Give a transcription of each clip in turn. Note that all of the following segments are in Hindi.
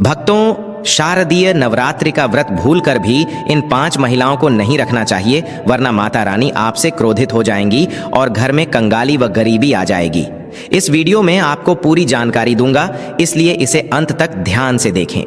भक्तों, शारदीय नवरात्रि का व्रत भूलकर भी इन 5 महिलाओं को नहीं रखना चाहिए, वरना माता रानी आपसे क्रोधित हो जाएंगी और घर में कंगाली व गरीबी आ जाएगी। इस वीडियो में आपको पूरी जानकारी दूंगा, इसलिए इसे अंत तक ध्यान से देखें।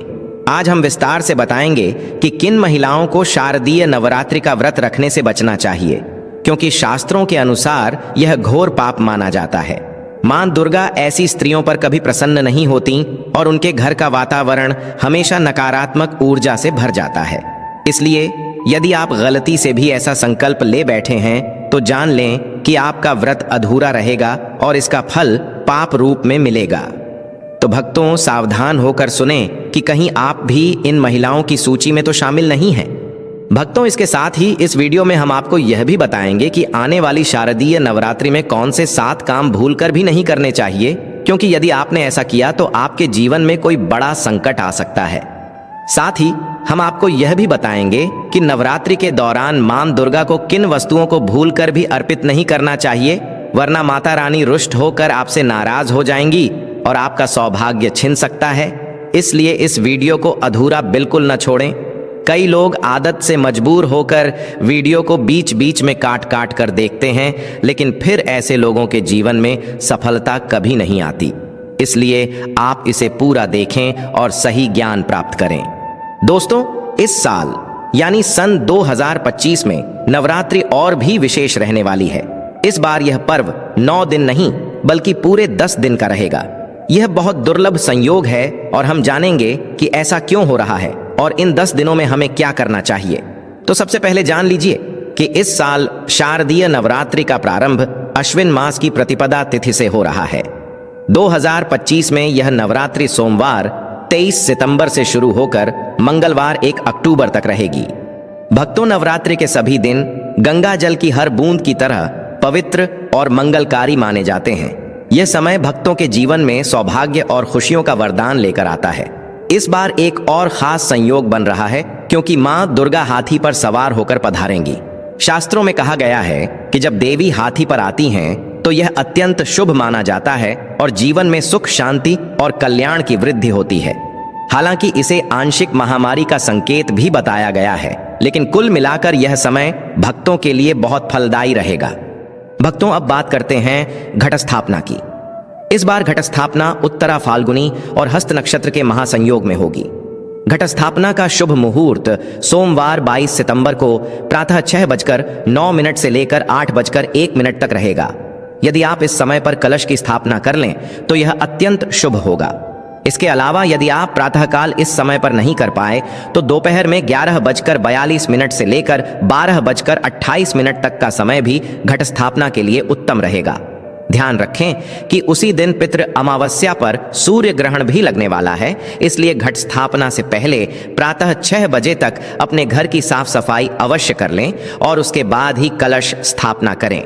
आज हम विस्तार से बताएंगे कि किन महिलाओं को शारदीय नवरात्रि का व्रत रखने से बचना चाहिए, क्योंकि शास्त्रों के अनुसार यह घोर पाप माना जाता है। मां दुर्गा ऐसी स्त्रियों पर कभी प्रसन्न नहीं होती और उनके घर का वातावरण हमेशा नकारात्मक ऊर्जा से भर जाता है। इसलिए यदि आप गलती से भी ऐसा संकल्प ले बैठे हैं तो जान लें कि आपका व्रत अधूरा रहेगा और इसका फल पाप रूप में मिलेगा। तो भक्तों, सावधान होकर सुने कि कहीं आप भी इन महिलाओं की सूची में तो शामिल नहीं हैं। भक्तों, इसके साथ ही इस वीडियो में हम आपको यह भी बताएंगे कि आने वाली शारदीय नवरात्रि में कौन से 7 काम भूलकर भी नहीं करने चाहिए, क्योंकि यदि आपने ऐसा किया तो आपके जीवन में कोई बड़ा संकट आ सकता है। साथ ही हम आपको यह भी बताएंगे कि नवरात्रि के दौरान मां दुर्गा को किन वस्तुओं को भूलकर भी अर्पित नहीं करना चाहिए, वरना माता रानी रुष्ट होकर आपसे नाराज हो जाएंगी और आपका सौभाग्य छिन सकता है। इसलिए इस वीडियो को अधूरा बिल्कुल न छोड़ें। कई लोग आदत से मजबूर होकर वीडियो को बीच बीच में काट काट कर देखते हैं, लेकिन फिर ऐसे लोगों के जीवन में सफलता कभी नहीं आती। इसलिए आप इसे पूरा देखें और सही ज्ञान प्राप्त करें। दोस्तों, इस साल यानी सन 2025 में नवरात्रि और भी विशेष रहने वाली है। इस बार यह पर्व 9 दिन नहीं बल्कि पूरे 10 दिन का रहेगा। यह बहुत दुर्लभ संयोग है और हम जानेंगे कि ऐसा क्यों हो रहा है और इन 10 दिनों में हमें क्या करना चाहिए। तो सबसे पहले जान लीजिए कि इस साल शारदीय नवरात्रि का प्रारंभ अश्विन मास की प्रतिपदा तिथि से हो रहा है। 2025 में यह नवरात्रि सोमवार 23 सितंबर से शुरू होकर मंगलवार 1 अक्टूबर तक रहेगी। भक्तों, नवरात्रि के सभी दिन गंगा जल की हर बूंद की तरह पवित्र और मंगलकारी माने जाते हैं। यह समय भक्तों के जीवन में सौभाग्य और खुशियों का वरदान लेकर आता है। इस बार एक और खास संयोग बन रहा है, क्योंकि मां दुर्गा हाथी पर सवार होकर पधारेंगी। शास्त्रों में कहा गया है कि जब देवी हाथी पर आती हैं तो यह अत्यंत शुभ माना जाता है और जीवन में सुख, शांति और कल्याण की वृद्धि होती है। हालांकि इसे आंशिक महामारी का संकेत भी बताया गया है, लेकिन कुल मिलाकर यह समय भक्तों के लिए बहुत फलदायी रहेगा। भक्तों, अब बात करते हैं घट स्थापना की। इस बार घट स्थापना उत्तरा फाल्गुनी और हस्त नक्षत्र के महासंयोग में होगी। घट स्थापना का शुभ मुहूर्त सोमवार 22 सितंबर को प्रातः 6:09 से लेकर 8:01 तक रहेगा। यदि आप इस समय पर कलश की स्थापना कर लें तो यह अत्यंत शुभ होगा। इसके अलावा यदि आप प्रातःकाल इस समय पर नहीं कर पाए तो दोपहर में 11:42 से लेकर 12:28 तक का समय भी घट स्थापना के लिए उत्तम रहेगा। ध्यान रखें कि उसी दिन पितृ अमावस्या पर सूर्य ग्रहण भी लगने वाला है, इसलिए घट स्थापना से पहले प्रातः 6 बजे तक अपने घर की साफ सफाई अवश्य कर लें और उसके बाद ही कलश स्थापना करें।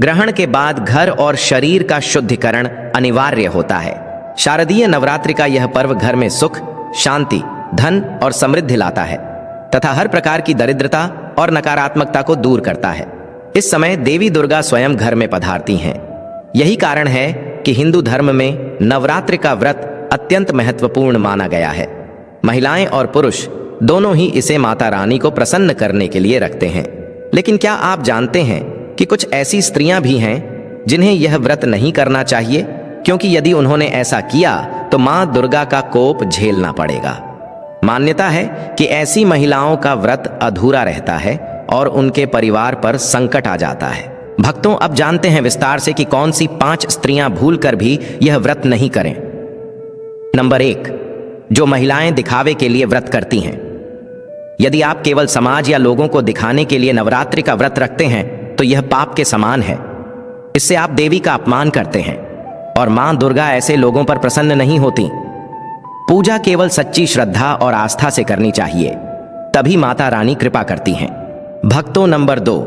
ग्रहण के बाद घर और शरीर का शुद्धिकरण अनिवार्य होता है। शारदीय नवरात्रि का यह पर्व घर में सुख, शांति, धन और समृद्धि लाता है तथा हर प्रकार की दरिद्रता और नकारात्मकता को दूर करता है। इस समय देवी दुर्गा स्वयं घर में पधारती हैं। यही कारण है कि हिंदू धर्म में नवरात्रि का व्रत अत्यंत महत्वपूर्ण माना गया है। महिलाएं और पुरुष दोनों ही इसे माता रानी को प्रसन्न करने के लिए रखते हैं। लेकिन क्या आप जानते हैं कि कुछ ऐसी स्त्रियां भी हैं जिन्हें यह व्रत नहीं करना चाहिए, क्योंकि यदि उन्होंने ऐसा किया तो मां दुर्गा का कोप झेलना पड़ेगा। मान्यता है कि ऐसी महिलाओं का व्रत अधूरा रहता है और उनके परिवार पर संकट आ जाता है। भक्तों, अब जानते हैं विस्तार से कि कौन सी 5 स्त्रियां भूलकर भी यह व्रत नहीं करें। नंबर 1, जो महिलाएं दिखावे के लिए व्रत करती हैं। यदि आप केवल समाज या लोगों को दिखाने के लिए नवरात्रि का व्रत रखते हैं तो यह पाप के समान है। इससे आप देवी का अपमान करते हैं और मां दुर्गा ऐसे लोगों पर प्रसन्न नहीं होती। पूजा केवल सच्ची श्रद्धा और आस्था से करनी चाहिए, तभी माता रानी कृपा करती हैं। भक्तों, नंबर 2,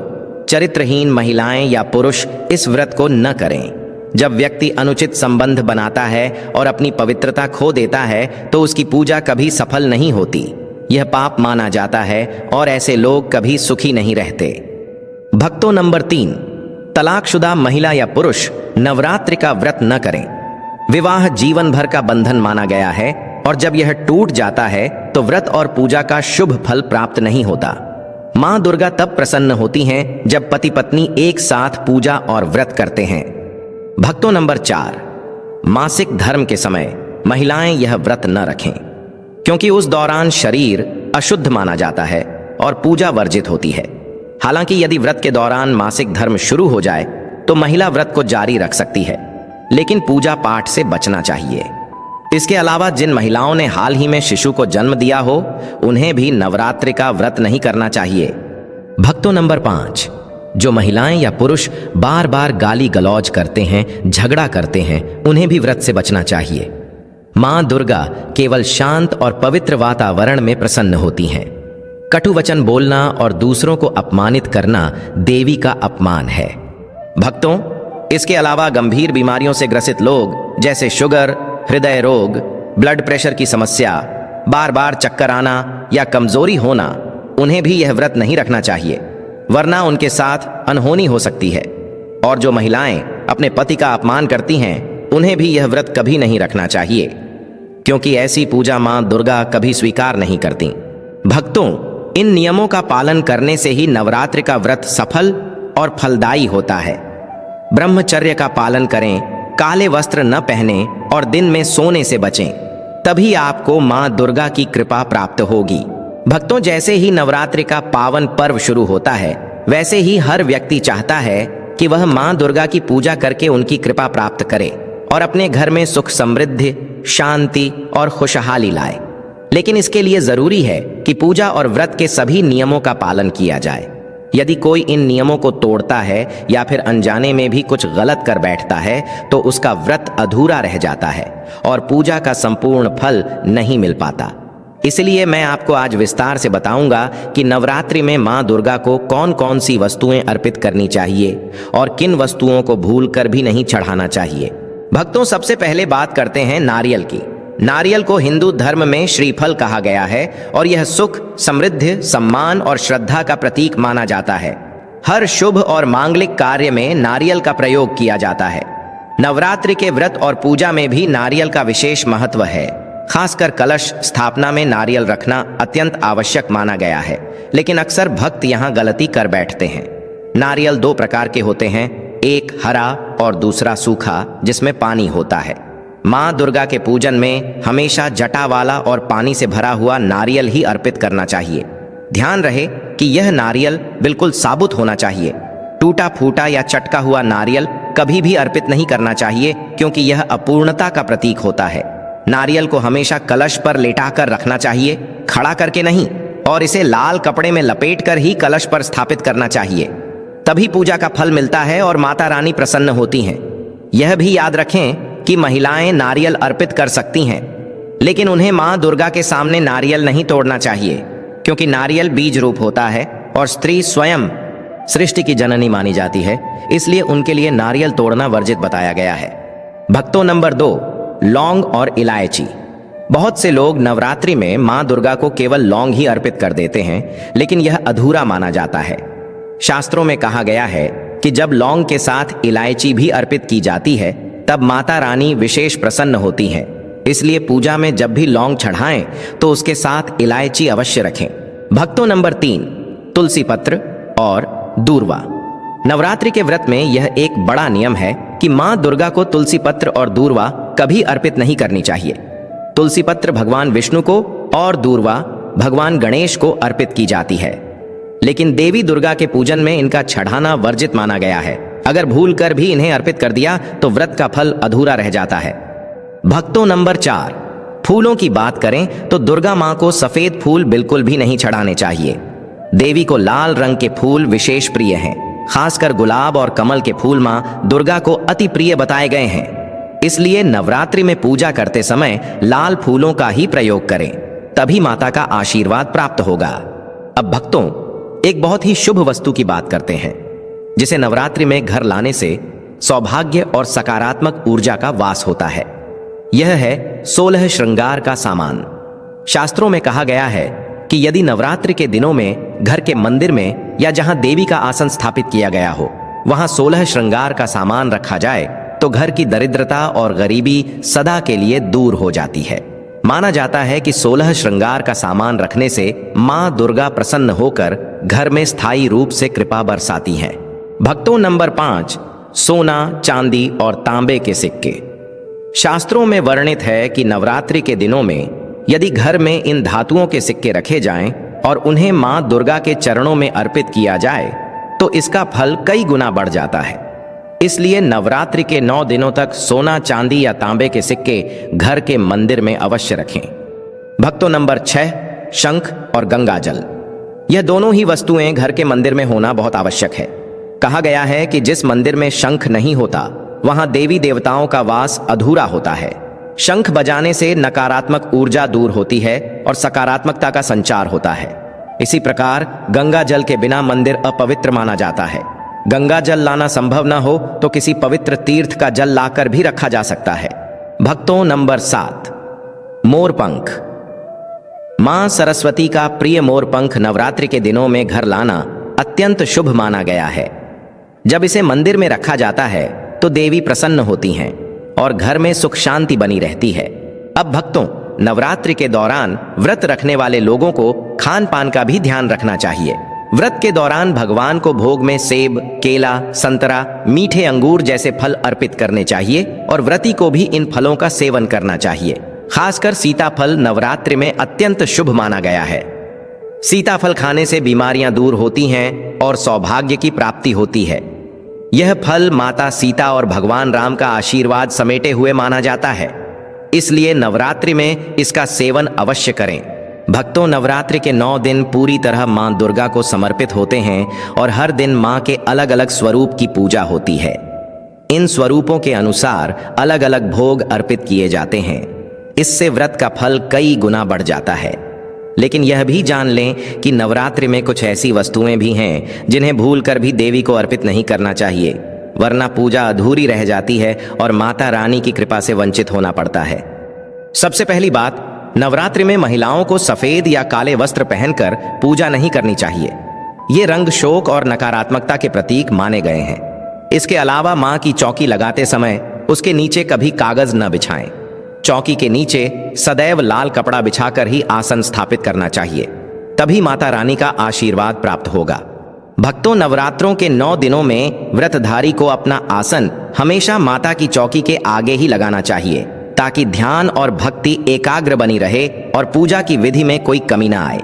चरित्रहीन महिलाएं या पुरुष इस व्रत को न करें। जब व्यक्ति अनुचित संबंध बनाता है और अपनी पवित्रता खो देता है तो उसकी पूजा कभी सफल नहीं होती। यह पाप माना जाता है और ऐसे लोग कभी सुखी नहीं रहते। भक्तों, नंबर 3, तलाकशुदा महिला या पुरुष नवरात्रि का व्रत न करें। विवाह जीवन भर का बंधन माना गया है, और जब यह टूट जाता है तो व्रत और पूजा का शुभ फल प्राप्त नहीं होता। मां दुर्गा तब प्रसन्न होती हैं जब पति पत्नी एक साथ पूजा और व्रत करते हैं। भक्तों, नंबर 4, मासिक धर्म के समय महिलाएं यह व्रत न रखें, क्योंकि उस दौरान शरीर अशुद्ध माना जाता है और पूजा वर्जित होती है। हालांकि यदि व्रत के दौरान मासिक धर्म शुरू हो जाए तो महिला व्रत को जारी रख सकती है, लेकिन पूजा पाठ से बचना चाहिए। इसके अलावा जिन महिलाओं ने हाल ही में शिशु को जन्म दिया हो, उन्हें भी नवरात्रि का व्रत नहीं करना चाहिए। भक्तों, नंबर 5, जो महिलाएं या पुरुष बार बार गाली गलौज करते हैं, झगड़ा करते हैं, उन्हें भी व्रत से बचना चाहिए। मां दुर्गा केवल शांत और पवित्र वातावरण में प्रसन्न होती हैं। कटु वचन बोलना और दूसरों को अपमानित करना देवी का अपमान है। भक्तों, इसके अलावा गंभीर बीमारियों से ग्रसित लोग जैसे शुगर, हृदय रोग, ब्लड प्रेशर की समस्या, बार बार चक्कर आना या कमजोरी होना, उन्हें भी यह व्रत नहीं रखना चाहिए, वरना उनके साथ अनहोनी हो सकती है। और जो महिलाएं अपने पति का अपमान करती हैं, उन्हें भी यह व्रत कभी नहीं रखना चाहिए, क्योंकि ऐसी पूजा मां दुर्गा कभी स्वीकार नहीं करती। भक्तों, इन नियमों का पालन करने से ही नवरात्रि का व्रत सफल और फलदायी होता है। ब्रह्मचर्य का पालन करें, काले वस्त्र न पहने और दिन में सोने से बचें, तभी आपको मां दुर्गा की कृपा प्राप्त होगी। भक्तों, जैसे ही नवरात्रि का पावन पर्व शुरू होता है, वैसे ही हर व्यक्ति चाहता है कि वह मां दुर्गा की पूजा करके उनकी कृपा प्राप्त करे और अपने घर में सुख, समृद्धि, शांति और खुशहाली लाए। लेकिन इसके लिए जरूरी है कि पूजा और व्रत के सभी नियमों का पालन किया जाए। यदि कोई इन नियमों को तोड़ता है या फिर अनजाने में भी कुछ गलत कर बैठता है, तो उसका व्रत अधूरा रह जाता है और पूजा का संपूर्ण फल नहीं मिल पाता। इसलिए मैं आपको आज विस्तार से बताऊंगा कि नवरात्रि में मां दुर्गा को कौन कौन सी वस्तुएं अर्पित करनी चाहिए और किन वस्तुओं को भूलकर भी नहीं चढ़ाना चाहिए। भक्तों, सबसे पहले बात करते हैं नारियल की। नारियल को हिंदू धर्म में श्रीफल कहा गया है और यह सुख, समृद्धि, सम्मान और श्रद्धा का प्रतीक माना जाता है। हर शुभ और मांगलिक कार्य में नारियल का प्रयोग किया जाता है। नवरात्रि के व्रत और पूजा में भी नारियल का विशेष महत्व है। खासकर कलश स्थापना में नारियल रखना अत्यंत आवश्यक माना गया है, लेकिन अक्सर भक्त यहाँ गलती कर बैठते हैं। नारियल 2 प्रकार के होते हैं, एक हरा और दूसरा सूखा, जिसमें पानी होता है। मां दुर्गा के पूजन में हमेशा जटा वाला और पानी से भरा हुआ नारियल ही अर्पित करना चाहिए। ध्यान रहे कि यह नारियल बिल्कुल साबुत होना चाहिए। टूटा फूटा या चटका हुआ नारियल कभी भी अर्पित नहीं करना चाहिए, क्योंकि यह अपूर्णता का प्रतीक होता है। नारियल को हमेशा कलश पर लेटाकर रखना चाहिए, खड़ा करके नहीं, और इसे लाल कपड़े में लपेटकर ही कलश पर स्थापित करना चाहिए। तभी पूजा का फल मिलता है और माता रानी प्रसन्न होती हैं। यह भी याद रखें कि महिलाएं नारियल अर्पित कर सकती हैं, लेकिन उन्हें मां दुर्गा के सामने नारियल नहीं तोड़ना चाहिए, क्योंकि नारियल बीज रूप होता है और स्त्री स्वयं सृष्टि की जननी मानी जाती है, इसलिए उनके लिए नारियल तोड़ना वर्जित बताया गया है। भक्तों, नंबर 2, लौंग और इलायची। बहुत से लोग नवरात्रि में मां दुर्गा को केवल लौंग ही अर्पित कर देते हैं, लेकिन यह अधूरा माना जाता है। शास्त्रों में कहा गया है कि जब लौंग के साथ इलायची भी अर्पित की जाती है, तब माता रानी विशेष प्रसन्न होती हैं। इसलिए पूजा में जब भी लौंग चढ़ाएं तो उसके साथ इलायची अवश्य रखें। भक्तों, नंबर 3, तुलसी पत्र और दूर्वा। नवरात्रि के व्रत में यह एक बड़ा नियम है कि मां दुर्गा को तुलसी पत्र और दूर्वा कभी अर्पित नहीं करनी चाहिए। तुलसी पत्र भगवान विष्णु को और दूर्वा भगवान गणेश को अर्पित की जाती है, लेकिन देवी दुर्गा के पूजन में इनका चढ़ाना वर्जित माना गया है। अगर भूल कर भी इन्हें अर्पित कर दिया तो व्रत का फल अधूरा रह जाता है। भक्तों, नंबर 4, फूलों की बात करें तो दुर्गा मां को सफेद फूल बिल्कुल भी नहीं चढ़ाने चाहिए। देवी को लाल रंग के फूल विशेष प्रिय हैं। खासकर गुलाब और कमल के फूल मां दुर्गा को अति प्रिय बताए गए हैं। इसलिए नवरात्रि में पूजा करते समय लाल फूलों का ही प्रयोग करें, तभी माता का आशीर्वाद प्राप्त होगा। अब भक्तों, एक बहुत ही शुभ वस्तु की बात करते हैं, जिसे नवरात्रि में घर लाने से सौभाग्य और सकारात्मक ऊर्जा का वास होता है। यह है 16 श्रृंगार का सामान। शास्त्रों में कहा गया है कि यदि नवरात्रि के दिनों में घर के मंदिर में या जहां देवी का आसन स्थापित किया गया हो, वहां 16 श्रृंगार का सामान रखा जाए तो घर की दरिद्रता और गरीबी सदा के लिए दूर हो जाती है। माना जाता है कि 16 श्रृंगार का सामान रखने से मां दुर्गा प्रसन्न होकर घर में स्थायी रूप से कृपा बरसाती हैं। भक्तों, नंबर 5, सोना, चांदी और तांबे के सिक्के। शास्त्रों में वर्णित है कि नवरात्रि के दिनों में यदि घर में इन धातुओं के सिक्के रखे जाएं और उन्हें मां दुर्गा के चरणों में अर्पित किया जाए तो इसका फल कई गुना बढ़ जाता है। इसलिए नवरात्रि के 9 दिनों तक सोना, चांदी या तांबे के सिक्के घर के मंदिर में अवश्य रखें। भक्तों, नंबर 6, शंख और गंगा जल। यह दोनों ही वस्तुएं घर के मंदिर में होना बहुत आवश्यक है। कहा गया है कि जिस मंदिर में शंख नहीं होता वहां देवी देवताओं का वास अधूरा होता है। शंख बजाने से नकारात्मक ऊर्जा दूर होती है और सकारात्मकता का संचार होता है। इसी प्रकार गंगा जल के बिना मंदिर अपवित्र माना जाता है। गंगा जल लाना संभव न हो तो किसी पवित्र तीर्थ का जल लाकर भी रखा जा सकता है। भक्तों, नंबर 7, मोरपंख। मां सरस्वती का प्रिय मोरपंख नवरात्रि के दिनों में घर लाना अत्यंत शुभ माना गया है। जब इसे मंदिर में रखा जाता है तो देवी प्रसन्न होती हैं और घर में सुख शांति बनी रहती है। अब भक्तों, नवरात्रि के दौरान व्रत रखने वाले लोगों को खान पान का भी ध्यान रखना चाहिए। व्रत के दौरान भगवान को भोग में सेब, केला, संतरा, मीठे अंगूर जैसे फल अर्पित करने चाहिए और व्रती को भी इन फलों का सेवन करना चाहिए। खासकर सीताफल नवरात्रि में अत्यंत शुभ माना गया है। सीताफल खाने से बीमारियां दूर होती हैं और सौभाग्य की प्राप्ति होती है। यह फल माता सीता और भगवान राम का आशीर्वाद समेटे हुए माना जाता है, इसलिए नवरात्रि में इसका सेवन अवश्य करें। भक्तों, नवरात्रि के 9 दिन पूरी तरह मां दुर्गा को समर्पित होते हैं और हर दिन मां के अलग अलग स्वरूप की पूजा होती है। इन स्वरूपों के अनुसार अलग अलग भोग अर्पित किए जाते हैं। इससे व्रत का फल कई गुना बढ़ जाता है। लेकिन यह भी जान लें कि नवरात्रि में कुछ ऐसी वस्तुएं भी हैं जिन्हें भूलकर भी देवी को अर्पित नहीं करना चाहिए, वरना पूजा अधूरी रह जाती है और माता रानी की कृपा से वंचित होना पड़ता है। सबसे पहली बात, नवरात्रि में महिलाओं को सफेद या काले वस्त्र पहनकर पूजा नहीं करनी चाहिए। ये रंग शोक और नकारात्मकता के प्रतीक माने गए हैं। इसके अलावा मां की चौकी लगाते समय उसके नीचे कभी कागज न बिछाएं। चौकी के नीचे सदैव लाल कपड़ा बिछाकर ही आसन स्थापित करना चाहिए, तभी माता रानी का आशीर्वाद प्राप्त होगा। भक्तों, नवरात्रों के 9 दिनों में व्रतधारी को अपना आसन हमेशा माता की चौकी के आगे ही लगाना चाहिए, ताकि ध्यान और भक्ति एकाग्र बनी रहे और पूजा की विधि में कोई कमी ना आए।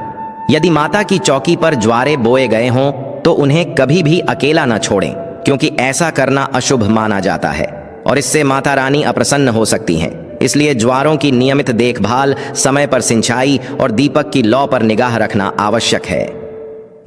यदि माता की चौकी पर ज्वारे बोए गए हों तो उन्हें कभी भी अकेला न छोड़ें, क्योंकि ऐसा करना अशुभ माना जाता है और इससे माता रानी अप्रसन्न हो सकती हैं। इसलिए ज्वारों की नियमित देखभाल, समय पर सिंचाई और दीपक की लौ पर निगाह रखना आवश्यक है।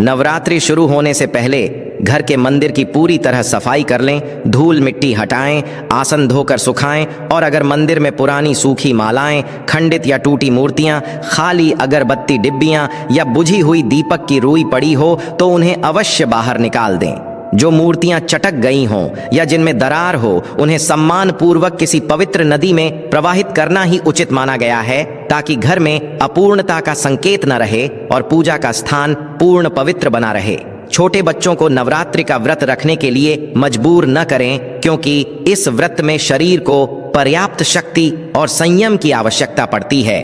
नवरात्रि शुरू होने से पहले घर के मंदिर की पूरी तरह सफाई कर लें, धूल मिट्टी हटाएं, आसन धोकर सुखाएं और अगर मंदिर में पुरानी सूखी मालाएं, खंडित या टूटी मूर्तियां, खाली अगरबत्ती डिब्बियां या बुझी हुई दीपक की रुई पड़ी हो तो उन्हें अवश्य बाहर निकाल दें। जो मूर्तियां चटक गई हों या जिनमें दरार हो उन्हें सम्मान पूर्वक किसी पवित्र नदी में प्रवाहित करना ही उचित माना गया है, ताकि घर में अपूर्णता का संकेत न रहे और पूजा का स्थान पूर्ण पवित्र बना रहे। छोटे बच्चों को नवरात्रि का व्रत रखने के लिए मजबूर न करें, क्योंकि इस व्रत में शरीर को पर्याप्त शक्ति और संयम की आवश्यकता पड़ती है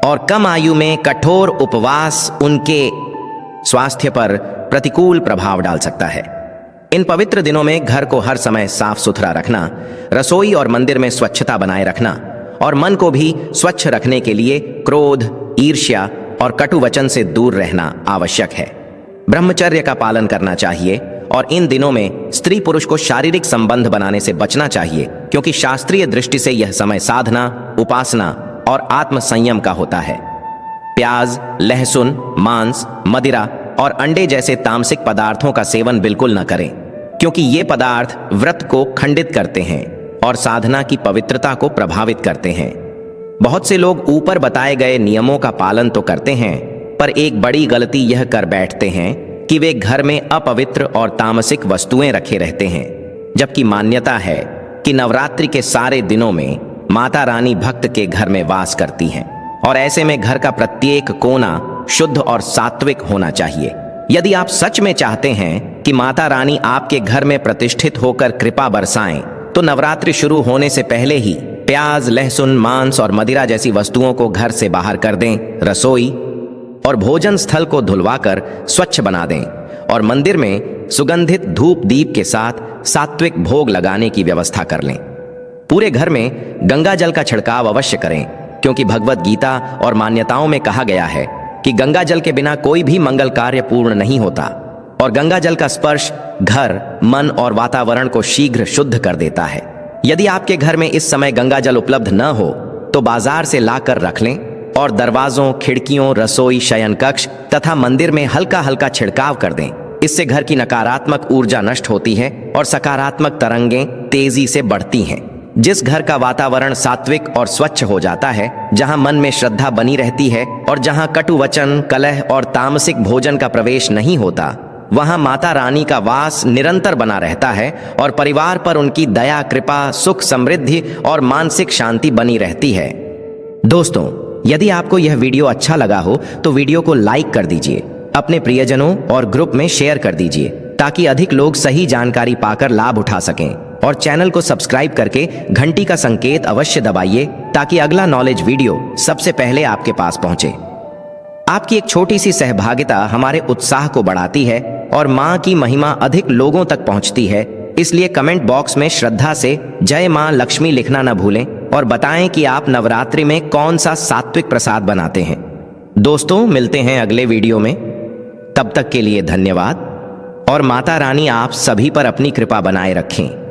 और कम आयु में कठोर उपवास उनके स्वास्थ्य पर प्रतिकूल प्रभाव डाल सकता है। इन पवित्र दिनों में घर को हर समय साफ सुथरा रखना, रसोई और मंदिर में स्वच्छता बनाए रखना और मन को भी स्वच्छ रखने के लिए क्रोध, ईर्ष्या और कटु वचन से दूर रहना आवश्यक है। ब्रह्मचर्य का पालन करना चाहिए और इन दिनों में स्त्री पुरुष को शारीरिक संबंध बनाने से बचना चाहिए, क्योंकि शास्त्रीय दृष्टि से यह समय साधना, उपासना और आत्म संयम का होता है। प्याज, लहसुन, मांस, मदिरा और अंडे जैसे तामसिक पदार्थों का सेवन बिल्कुल न करें, क्योंकि ये पदार्थ व्रत को खंडित करते हैं और साधना की पवित्रता को प्रभावित करते हैं। बहुत से लोग ऊपर बताए गए नियमों का पालन तो करते हैं, पर एक बड़ी गलती यह कर बैठते हैं कि वे घर में अपवित्र और तामसिक वस्तुएं रखे रहते हैं, जबकि मान्यता है कि नवरात्रि के सारे दिनों में माता रानी भक्त के घर में वास करती हैं और ऐसे में घर का प्रत्येक कोना शुद्ध और सात्विक होना चाहिए। यदि आप सच में चाहते हैं कि माता रानी आपके घर में प्रतिष्ठित होकर कृपा बरसाएं, तो नवरात्रि शुरू होने से पहले ही प्याज, लहसुन, मांस और मदिरा जैसी वस्तुओं को घर से बाहर कर दें। रसोई और भोजन स्थल को धुलवाकर स्वच्छ बना दें और मंदिर में सुगंधित धूप दीप के साथ सात्विक भोग लगाने की व्यवस्था कर लें। पूरे घर में गंगा जल का छिड़काव अवश्य करें, क्योंकि भगवत गीता और मान्यताओं में कहा गया है कि गंगा जल के बिना कोई भी मंगल कार्य पूर्ण नहीं होता और गंगा जल का स्पर्श घर, मन और वातावरण को शीघ्र शुद्ध कर देता है। यदि आपके घर में इस समय गंगा जल उपलब्ध न हो तो बाजार से लाकर रख लें और दरवाजों, खिड़कियों, रसोई, शयन कक्ष तथा मंदिर में हल्का हल्का छिड़काव कर दें। इससे घर की नकारात्मक ऊर्जा नष्ट होती है और सकारात्मक तरंगें तेजी से बढ़ती हैं। जिस घर का वातावरण सात्विक और स्वच्छ हो जाता है, जहां मन में श्रद्धा बनी रहती है और जहां कटु वचन, कलह और तामसिक भोजन का प्रवेश नहीं होता, वहां माता रानी का वास निरंतर बना रहता है और परिवार पर उनकी दया, कृपा, सुख, समृद्धि और मानसिक शांति बनी रहती है। दोस्तों, यदि आपको यह वीडियो अच्छा लगा हो तो वीडियो को लाइक कर दीजिए, अपने प्रियजनों और ग्रुप में शेयर कर दीजिए ताकि अधिक लोग सही जानकारी पाकर लाभ उठा सकें। और चैनल को सब्सक्राइब करके घंटी का संकेत अवश्य दबाइए ताकि अगला नॉलेज वीडियो सबसे पहले आपके पास पहुंचे। आपकी एक छोटी सी सहभागिता हमारे उत्साह को बढ़ाती है और मां की महिमा अधिक लोगों तक पहुंचती है। इसलिए कमेंट बॉक्स में श्रद्धा से जय मां लक्ष्मी लिखना न भूलें और बताएं कि आप नवरात्रि में कौन सा सात्विक प्रसाद बनाते हैं। दोस्तों, मिलते हैं अगले वीडियो में। तब तक के लिए धन्यवाद और माता रानी आप सभी पर अपनी कृपा बनाए रखें।